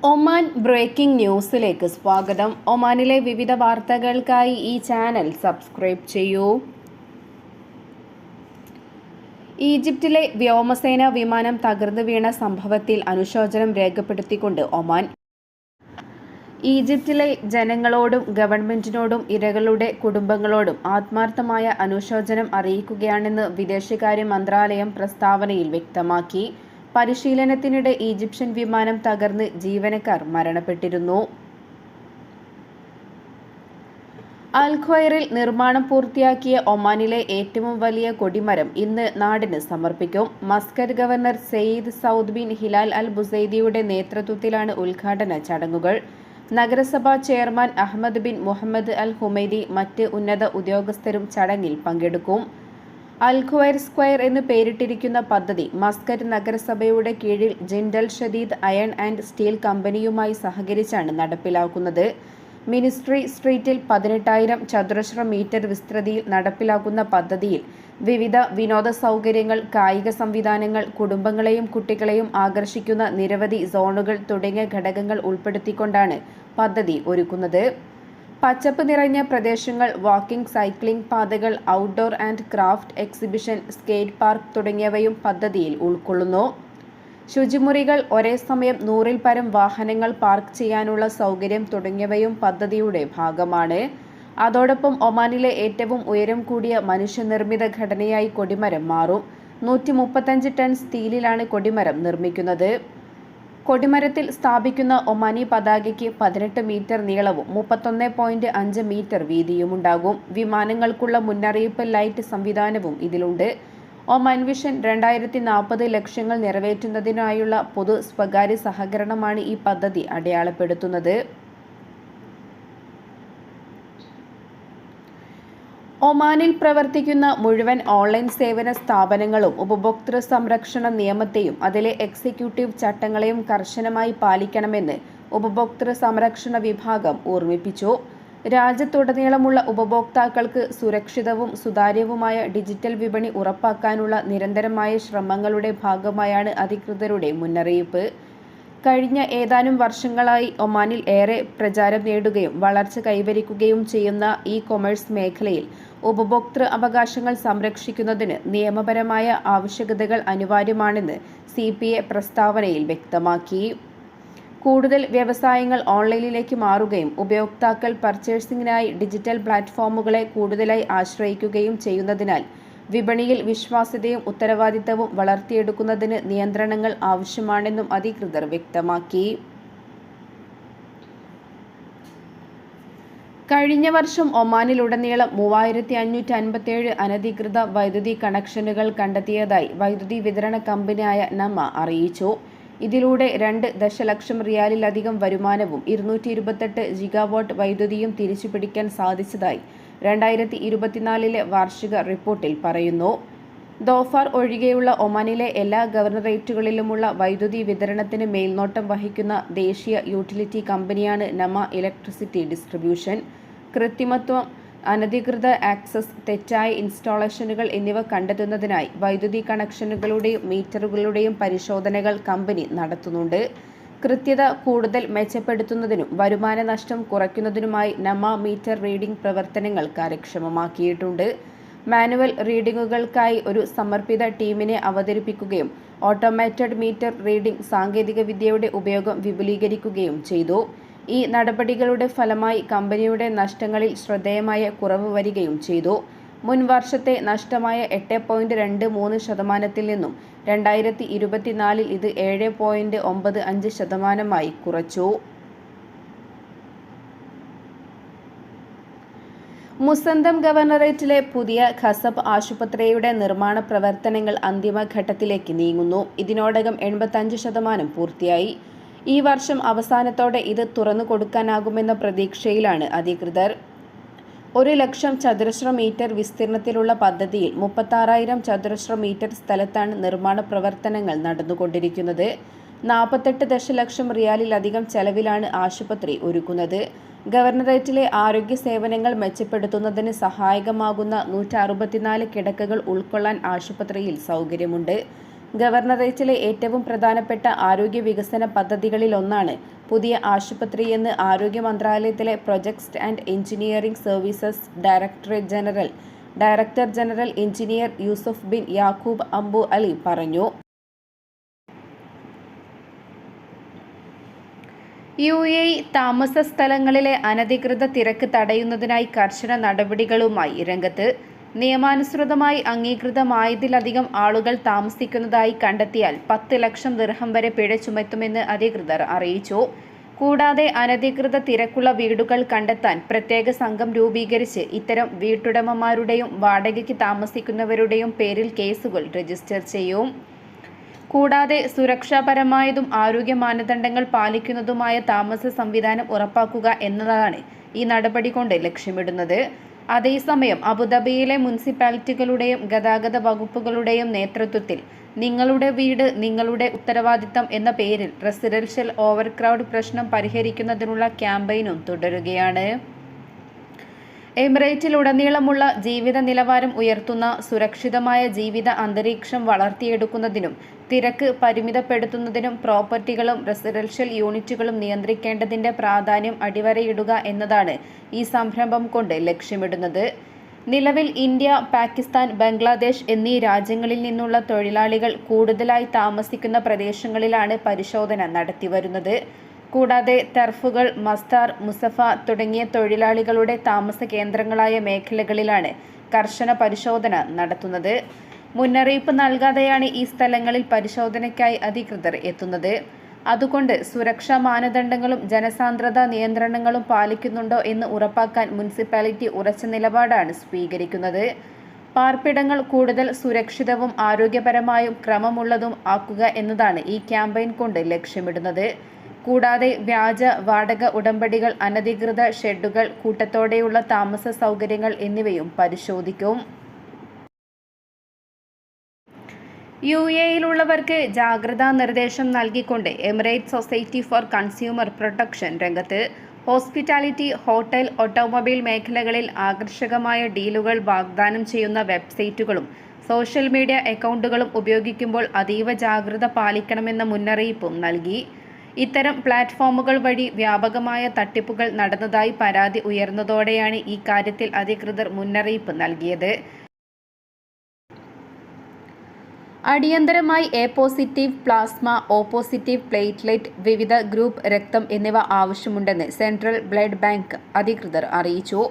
Oman breaking ന്യൂസിലേക്ക് സ്വാഗതം. ഒമാനിലെ വിവിധ വാർത്തകൾക്കായി ഈ ചാനൽ സബ്സ്ക്രൈബ് ചെയ്യൂ. ഈജിപ്തിലെ വ്യോമസേന വിമാനം തകർന്നു വീണ സംഭവത്തിൽ അനുശോചനം രേഖപ്പെടുത്തിക്കൊണ്ട് ഒമാൻ ഈജിപ്തിലെ ജനങ്ങളോടും ഗവൺമെന്റിനോടും ഇരകളുടെ കുടുംബങ്ങളോടും ആത്മാർത്ഥമായ അനുശോചനം അറിയിക്കുകയാണെന്ന് വിദേശകാര്യ മന്ത്രാലയം പ്രസ്താവനയിൽ വ്യക്തമാക്കി. പരിശീലനത്തിനിടെ ഈജിപ്ഷ്യൻ വിമാനം തകർന്ന് ജീവനക്കാർ മരണപ്പെട്ടിരുന്നു. അൽ ഖ്വൈറിൽ നിർമ്മാണം പൂർത്തിയാക്കിയ ഒമാനിലെ ഏറ്റവും വലിയ കൊടിമരം ഇന്ന് നാടിന് സമർപ്പിക്കും. Muscat governor Said Saud bin Hilal Al ബുസൈദിയുടെ നേതൃത്വത്തിലാണ് ഉദ്ഘാടന ചടങ്ങുകൾ. നഗരസഭാ chairman Ahmed bin Mohammed Al Humaidi മറ്റ് ഉന്നത ഉദ്യോഗസ്ഥരും ചടങ്ങിൽ പങ്കെടുക്കും. അൽ ഖ്വൈർ സ്ക്വയർ എന്ന് പേരിട്ടിരിക്കുന്ന പദ്ധതി മസ്കറ്റ് നഗരസഭയുടെ കീഴിൽ Jindal Shadeed iron and steel കമ്പനിയുമായി സഹകരിച്ചാണ് നടപ്പിലാക്കുന്നത്. മിനിസ്ട്രി സ്ട്രീറ്റിൽ 18,000 ചതുരശ്ര മീറ്റർ വിസ്തൃതിയിൽ നടപ്പിലാക്കുന്ന പദ്ധതിയിൽ വിവിധ വിനോദ സൗകര്യങ്ങൾ, കായിക സംവിധാനങ്ങൾ, കുടുംബങ്ങളെയും കുട്ടികളെയും ആകർഷിക്കുന്ന നിരവധി സോണുകൾ തുടങ്ങിയ ഘടകങ്ങൾ ഉൾപ്പെടുത്തിക്കൊണ്ടാണ് പദ്ധതി ഒരുക്കുന്നത്. പച്ചപ്പ് നിറഞ്ഞ പ്രദേശങ്ങൾ, വാക്കിംഗ്, സൈക്ലിംഗ് പാതകൾ, outdoor and craft exhibition, skate park തുടങ്ങിയവയും പദ്ധതിയിൽ ഉൾക്കൊള്ളുന്നു. ശുചിമുറികൾ, ഒരേ സമയം 100-ൽ പരം വാഹനങ്ങൾ പാർക്ക് ചെയ്യാനുള്ള സൗകര്യം തുടങ്ങിയവയും പദ്ധതിയുടെ ഭാഗമാണ്. അതോടൊപ്പം ഒമാനിലെ ഏറ്റവും ഉയരം കൂടിയ മനുഷ്യനിർമ്മിത ഘടനയായി കൊടിമരം മാറും. 135 ടൺ സ്റ്റീലിലാണ് കൊടിമരം നിർമ്മിക്കുന്നത്. കൊടിമരത്തിൽ സ്ഥാപിക്കുന്ന ഒമാനി പതാകയ്ക്ക് 18 മീറ്റർ നീളവും 31.5 മീറ്റർ വീതിയുമുണ്ടാകും. വിമാനങ്ങൾക്കുള്ള മുന്നറിയിപ്പ് ലൈറ്റ് സംവിധാനവും ഇതിലുണ്ട്. ഒമാൻ വിഷൻ 2040 ലക്ഷ്യങ്ങൾ നിറവേറ്റുന്നതിനായുള്ള പൊതു സ്വകാര്യ സഹകരണമാണ് ഈ പദ്ധതി അടയാളപ്പെടുത്തുന്നത്. ഒമാനിൽ പ്രവർത്തിക്കുന്ന മുഴുവൻ ഓൺലൈൻ സേവന സ്ഥാപനങ്ങളും ഉപഭോക്തൃ സംരക്ഷണ നിയമത്തെയും അതിലെ എക്സിക്യൂട്ടീവ് ചട്ടങ്ങളെയും കർശനമായി പാലിക്കണമെന്ന് ഉപഭോക്തൃ സംരക്ഷണ വിഭാഗം ഓർമ്മിപ്പിച്ചു. രാജ്യത്തുടനീളമുള്ള ഉപഭോക്താക്കൾക്ക് സുരക്ഷിതവും സുതാര്യവുമായ ഡിജിറ്റൽ വിപണി ഉറപ്പാക്കാനുള്ള നിരന്തരമായ ശ്രമങ്ങളുടെ ഭാഗമായാണ് അധികൃതരുടെ മുന്നറിയിപ്പ്. കഴിഞ്ഞ ഏതാനും വർഷങ്ങളായി ഒമാനിൽ ഏറെ പ്രചാരം നേടുകയും വളർച്ച കൈവരിക്കുകയും ചെയ്യുന്ന ഇ-കൊമേഴ്സ് മേഖലയിൽ ഉപഭോക്തൃ അവകാശങ്ങൾ സംരക്ഷിക്കുന്നതിന് നിയമപരമായ ആവശ്യകതകൾ അനിവാര്യമാണെന്ന് CPA പ്രസ്താവനയിൽ വ്യക്തമാക്കി. കൂടുതൽ വ്യവസായങ്ങൾ ഓൺലൈനിലേക്ക് മാറുകയും ഉപയോക്താക്കൾ പർച്ചേസിംഗിനായി ഡിജിറ്റൽ പ്ലാറ്റ്ഫോമുകളെ കൂടുതലായി ആശ്രയിക്കുകയും ചെയ്യുന്നതിനാൽ വിപണിയിൽ വിശ്വാസ്യതയും ഉത്തരവാദിത്തവും വളർത്തിയെടുക്കുന്നതിന് നിയന്ത്രണങ്ങൾ ആവശ്യമാണെന്നും അധികൃതർ വ്യക്തമാക്കി. കഴിഞ്ഞ വർഷം ഒമാനിലുടനീളം 3557 അനധികൃത വൈദ്യുതി കണക്ഷനുകൾ കണ്ടെത്തിയതായി വൈദ്യുതി വിതരണ കമ്പനിയായ നമ അറിയിച്ചു. ഇതിലൂടെ 2 ദശലക്ഷം റിയാലിലധികം വരുമാനവും 228 ജിഗാവാട്ട് വൈദ്യുതിയും തിരിച്ചുപിടിക്കാൻ സാധിച്ചതായി 2024 വാർഷിക റിപ്പോർട്ടിൽ പറയുന്നു. ദോഫാർ ഒഴികെയുള്ള ഒമാനിലെ എല്ലാ ഗവർണറേറ്റുകളിലുമുള്ള വൈദ്യുതി വിതരണത്തിന് മേൽനോട്ടം വഹിക്കുന്ന ദേശീയ യൂട്ടിലിറ്റി കമ്പനിയാണ് നമ ഇലക്ട്രിസിറ്റി ഡിസ്ട്രിബ്യൂഷൻ. കൃത്രിമത്വം, അനധികൃത ആക്സസ്, തെറ്റായ ഇൻസ്റ്റാളേഷനുകൾ എന്നിവ കണ്ടെത്തുന്നതിനായി വൈദ്യുതി കണക്ഷനുകളുടെയും മീറ്ററുകളുടെയും പരിശോധനകൾ കമ്പനി നടത്തുന്നുണ്ട്. കൃത്യത കൂടുതൽ മെച്ചപ്പെടുത്തുന്നതിനും വരുമാന നഷ്ടം കുറയ്ക്കുന്നതിനുമായി നമ മീറ്റർ റീഡിംഗ് പ്രവർത്തനങ്ങൾ കാര്യക്ഷമമാക്കിയിട്ടുണ്ട്. മാനുവൽ റീഡിംഗുകൾക്കായി ഒരു സമർപ്പിത ടീമിനെ അവതരിപ്പിക്കുകയും ഓട്ടോമേറ്റഡ് മീറ്റർ റീഡിംഗ് സാങ്കേതികവിദ്യയുടെ ഉപയോഗം വിപുലീകരിക്കുകയും ചെയ്തു. ഈ നടപടികളുടെ ഫലമായി കമ്പനിയുടെ നഷ്ടങ്ങളിൽ ശ്രദ്ധേയമായ കുറവ് വരികയും ചെയ്തു. മുൻ വർഷത്തെ നഷ്ടമായ 8.23% നിന്നും 2024 ഇത് 7.95% കുറച്ചു. മുസന്തം ഗവർണറേറ്റിലെ പുതിയ ഖസബ് ആശുപത്രിയുടെ നിർമ്മാണ പ്രവർത്തനങ്ങൾ അന്തിമഘട്ടത്തിലേക്ക് നീങ്ങുന്നു. ഇതിനോടകം 85% പൂർത്തിയായി. ഈ വർഷം അവസാനത്തോടെ ഇത് തുറന്നു കൊടുക്കാനാകുമെന്ന പ്രതീക്ഷയിലാണ് അധികൃതർ. 1,00,000 ചതുരശ്ര മീറ്റർ വിസ്തീർണത്തിലുള്ള പദ്ധതിയിൽ 36,000 ചതുരശ്ര മീറ്റർ സ്ഥലത്താണ് നിർമ്മാണ പ്രവർത്തനങ്ങൾ നടന്നുകൊണ്ടിരിക്കുന്നത്. 48 ദശലക്ഷം റിയാലിലധികം ചെലവിലാണ് ആശുപത്രി ഒരുക്കുന്നത്. ഗവർണറേറ്റിലെ ആരോഗ്യ സേവനങ്ങൾ മെച്ചപ്പെടുത്തുന്നതിന് സഹായകമാകുന്ന 164 കിടക്കകൾ ഉൾക്കൊള്ളാൻ ആശുപത്രിയിൽ സൗകര്യമുണ്ട്. ഗവർണറേറ്റിലെ ഏറ്റവും പ്രധാനപ്പെട്ട ആരോഗ്യ വികസന പദ്ധതികളിലൊന്നാണ് പുതിയ ആശുപത്രിയെന്ന് ആരോഗ്യ മന്ത്രാലയത്തിലെ projects and engineering services director general engineer Yusuf bin Yaqoob Ambu Ali പറഞ്ഞു. UAE താമസ സ്ഥലങ്ങളിലെ അനധികൃത തിരക്ക് തടയുന്നതിനായി കർശന നടപടികളുമായി രംഗത്ത്. നിയമാനുസൃതമായി അംഗീകൃതമായതിലധികം ആളുകൾ താമസിക്കുന്നതായി കണ്ടെത്തിയാൽ 10 ലക്ഷം ദിർഹം വരെ പിഴ ചുമത്തുമെന്ന് അധികൃതർ അറിയിച്ചു. കൂടാതെ അനധികൃത തിരക്കുള്ള വീടുകൾ കണ്ടെത്താൻ പ്രത്യേക സംഘം രൂപീകരിച്ച് ഇത്തരം വീട്ടുടമമാരുടെയും വാടകയ്ക്ക് താമസിക്കുന്നവരുടെയും പേരിൽ കേസുകൾ രജിസ്റ്റർ ചെയ്യും. കൂടാതെ സുരക്ഷാപരമായതും ആരോഗ്യ മാനദണ്ഡങ്ങൾ പാലിക്കുന്നതുമായ താമസ സംവിധാനം ഉറപ്പാക്കുക എന്നതാണ് ഈ നടപടി കൊണ്ട് ലക്ഷ്യമിടുന്നത്. അതേസമയം അബുദാബിയിലെ മുനിസിപ്പാലിറ്റികളുടെയും ഗതാഗത വകുപ്പുകളുടെയും നേതൃത്വത്തിൽ നിങ്ങളുടെ വീട് നിങ്ങളുടെ ഉത്തരവാദിത്തം എന്ന പേരിൽ റെസിഡൻഷ്യൽ ഓവർക്രൗഡ് പ്രശ്നം പരിഹരിക്കുന്നതിനുള്ള ക്യാമ്പയിനും തുടരുകയാണ്. എമിറേറ്റിലുടനീളമുള്ള ജീവിത നിലവാരം ഉയർത്തുന്ന സുരക്ഷിതമായ ജീവിത അന്തരീക്ഷം വളർത്തിയെടുക്കുന്നതിനും തിരക്ക് പരിമിതപ്പെടുത്തുന്നതിനും പ്രോപ്പർട്ടികളും റെസിഡൻഷ്യൽ യൂണിറ്റുകളും നിയന്ത്രിക്കേണ്ടതിന്റെ പ്രാധാന്യം അടിവരയിടുക എന്നതാണ് ഈ സംരംഭം കൊണ്ട് ലക്ഷ്യമിടുന്നത്. നിലവിൽ ഇന്ത്യ, പാകിസ്ഥാൻ, ബംഗ്ലാദേശ് എന്നീ രാജ്യങ്ങളിൽ നിന്നുള്ള തൊഴിലാളികൾ കൂടുതലായി താമസിക്കുന്ന പ്രദേശങ്ങളിലാണ് പരിശോധന നടത്തിവരുന്നത്. കൂടാതെ ടർഫുകൾ, മസ്താർ, മുസഫ തുടങ്ങിയ തൊഴിലാളികളുടെ താമസ കേന്ദ്രങ്ങളായ മേഖലകളിലാണ് കർശന പരിശോധന നടത്തുന്നത്. മുന്നറിയിപ്പ് നൽകാതെയാണ് ഈ സ്ഥലങ്ങളിൽ പരിശോധനയ്ക്കായി അധികൃതർ എത്തുന്നത്. അതുകൊണ്ട് സുരക്ഷാ മാനദണ്ഡങ്ങളും ജനസാന്ദ്രതാ നിയന്ത്രണങ്ങളും പാലിക്കുന്നുണ്ടോ എന്ന് ഉറപ്പാക്കാൻ മുനിസിപ്പാലിറ്റി ഉറച്ച നിലപാടാണ് സ്വീകരിക്കുന്നത്. പാർപ്പിടങ്ങൾ കൂടുതൽ സുരക്ഷിതവും ആരോഗ്യപരമായും ക്രമമുള്ളതും ആക്കുക എന്നതാണ് ഈ ക്യാമ്പയിൻ കൊണ്ട് ലക്ഷ്യമിടുന്നത്. കൂടാതെ വ്യാജ വാടക ഉടമ്പടികൾ, അനധികൃത ഷെഡുകൾ, കൂട്ടത്തോടെയുള്ള താമസ സൗകര്യങ്ങൾ എന്നിവയും പരിശോധിക്കും. UAEയിലുള്ളവർക്ക് ജാഗ്രതാ നിർദ്ദേശം നൽകിക്കൊണ്ട് emirate society for consumer protection രംഗത്ത്. ഹോസ്പിറ്റാലിറ്റി, ഹോട്ടൽ, ഓട്ടോമൊബൈൽ മേഖലകളിൽ ആകർഷകമായ ഡീലുകൾ വാഗ്ദാനം ചെയ്യുന്ന വെബ്സൈറ്റുകളും സോഷ്യൽ മീഡിയ അക്കൗണ്ടുകളും ഉപയോഗിക്കുമ്പോൾ അതീവ ജാഗ്രത പാലിക്കണമെന്ന മുന്നറിയിപ്പും നൽകി. ഇത്തരം പ്ലാറ്റ്ഫോമുകൾ വഴി വ്യാപകമായ തട്ടിപ്പുകൾ നടന്നതായി പരാതി ഉയർന്നതോടെയാണ് ഈ കാര്യത്തിൽ അധികൃതർ മുന്നറിയിപ്പ് നൽകിയത്. അടിയന്തരമായി A positive plasma, O positive platelet, വിവിധ ഗ്രൂപ്പ് രക്തം എന്നിവ ആവശ്യമുണ്ടെന്ന് സെൻട്രൽ ബ്ലഡ് ബാങ്ക് അധികൃതർ അറിയിച്ചു.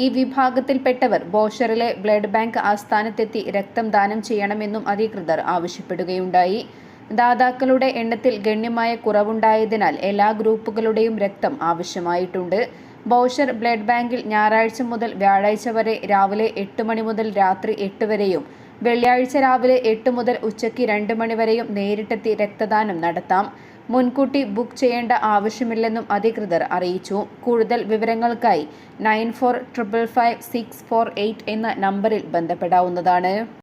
ഈ വിഭാഗത്തിൽപ്പെട്ടവർ ബോഷറിലെ ബ്ലഡ് ബാങ്ക് ആസ്ഥാനത്തെത്തി രക്തം ദാനം ചെയ്യണമെന്നും അധികൃതർ ആവശ്യപ്പെടുകയുണ്ടായി. ദാതാക്കളുടെ എണ്ണത്തിൽ ഗണ്യമായ കുറവുണ്ടായതിനാൽ എല്ലാ ഗ്രൂപ്പുകളുടെയും രക്തം ആവശ്യമായിട്ടുണ്ട്. ബോഷർ ബ്ലഡ് ബാങ്കിൽ ഞായറാഴ്ച മുതൽ വ്യാഴാഴ്ച വരെ രാവിലെ 8 മണി മുതൽ രാത്രി 8 വരെയും വെള്ളിയാഴ്ച രാവിലെ 8 മുതൽ ഉച്ചയ്ക്ക് 2 മണി വരെയും നേരിട്ടെത്തി രക്തദാനം നടത്താം. മുൻകൂട്ടി ബുക്ക് ചെയ്യേണ്ട ആവശ്യമില്ലെന്നും അധികൃതർ അറിയിച്ചു. കൂടുതൽ വിവരങ്ങൾക്കായി 94555648 എന്ന നമ്പറിൽ ബന്ധപ്പെടാവുന്നതാണ്.